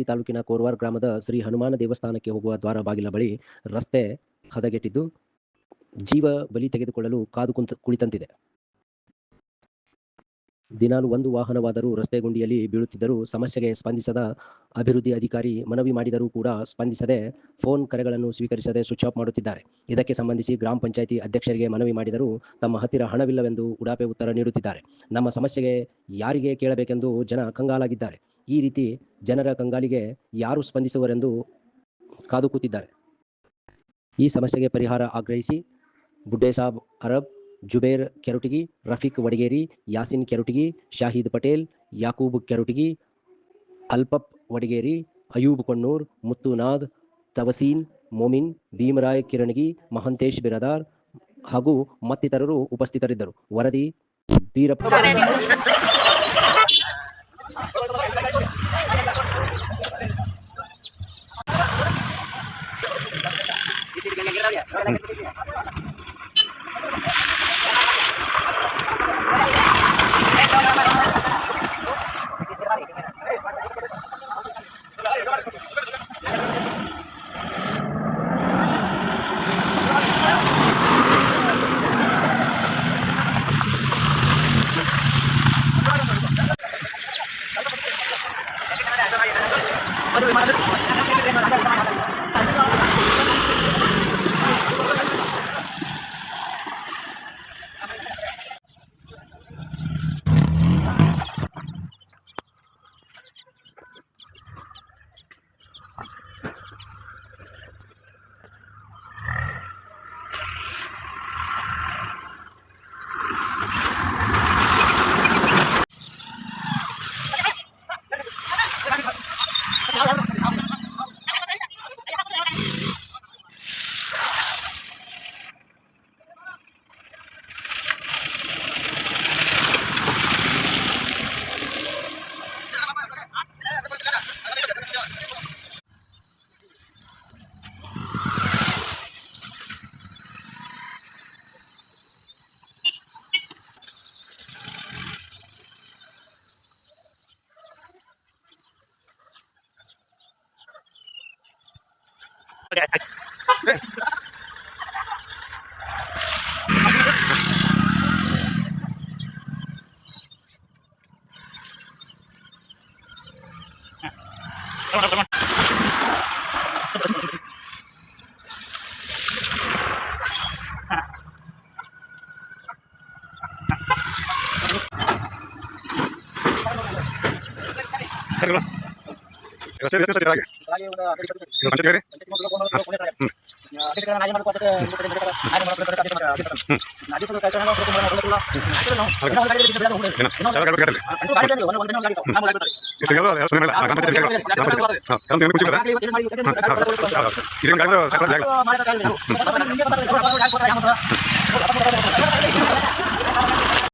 ಹಾವೇರಿ ತಾಲೂಕಿನ ಕೋರ್ವಾರ್ ಗ್ರಾಮದ ಶ್ರೀ ಹನುಮಾನ ದೇವಸ್ಥಾನಕ್ಕೆ ಹೋಗುವ ದ್ವಾರ ಬಾಗಿಲ ಬಳಿ ರಸ್ತೆ ಹದಗೆಟ್ಟಿದ್ದು ಜೀವ ಬಲಿ ತೆಗೆದುಕೊಳ್ಳಲು ಕಾದು ಕುಳಿತಂತಿದೆ. ದಿನಾಲು ಒಂದು ವಾಹನವಾದರೂ ರಸ್ತೆ ಗುಂಡಿಯಲ್ಲಿ ಬೀಳುತ್ತಿದ್ದರೂ ಸಮಸ್ಯೆಗೆ ಸ್ಪಂದಿಸದ ಅಭಿವೃದ್ಧಿ ಅಧಿಕಾರಿ ಮನವಿ ಮಾಡಿದರೂ ಕೂಡ ಸ್ಪಂದಿಸದೆ ಫೋನ್ ಕರೆಗಳನ್ನು ಸ್ವೀಕರಿಸದೆ ಸ್ವಿಚ್ ಆಫ್ ಮಾಡುತ್ತಿದ್ದಾರೆ. ಇದಕ್ಕೆ ಸಂಬಂಧಿಸಿ ಗ್ರಾಮ ಪಂಚಾಯಿತಿ ಅಧ್ಯಕ್ಷರಿಗೆ ಮನವಿ ಮಾಡಿದರೂ ತಮ್ಮ ಹತ್ತಿರ ಹಣವಿಲ್ಲವೆಂದು ಉಡಾಪೆ ಉತ್ತರ ನೀಡುತ್ತಿದ್ದಾರೆ. ನಮ್ಮ ಸಮಸ್ಯೆಗೆ ಯಾರಿಗೆ ಕೇಳಬೇಕೆಂದು ಜನ ಕಂಗಾಲಾಗಿದ್ದಾರೆ. ಈ ರೀತಿ ಜನರ ಕಂಗಾಲಿಗೆ ಯಾರು ಸ್ಪಂದಿಸುವರೆಂದು ಕಾದು ಕೂತಿದ್ದಾರೆ. ಈ ಸಮಸ್ಯೆಗೆ ಪರಿಹಾರ ಆಗ್ರಹಿಸಿ ಬುಡ್ಡೇಸಾಬ್ ಅರಬ್, ಜುಬೇರ್ ಕೆರುಟಗಿ, ರಫೀಕ್ ವಡಗೇರಿ, ಯಾಸಿನ್ ಕೆರುಟಗಿ, ಶಾಹಿದ್ ಪಟೇಲ್, ಯಾಕೂಬ್ ಕೆರುಟಗಿ, ಅಲ್ಪಪ್ ವಡಗೇರಿ, ಅಯೂಬ್ ಕೊಣ್ಣೂರ್, ಮುತ್ತುನಾದ್, ತವಸೀನ್, ಮೊಮಿನ್, ಭೀಮರಾಯ್ ಕಿರಣಗಿ, ಮಹಂತೇಶ್ ಬಿರದಾರ್ ಹಾಗೂ ಮತ್ತಿತರರು ಉಪಸ್ಥಿತರಿದ್ದರು. ವರದಿ ಬೀರಪ್ಪ. Ini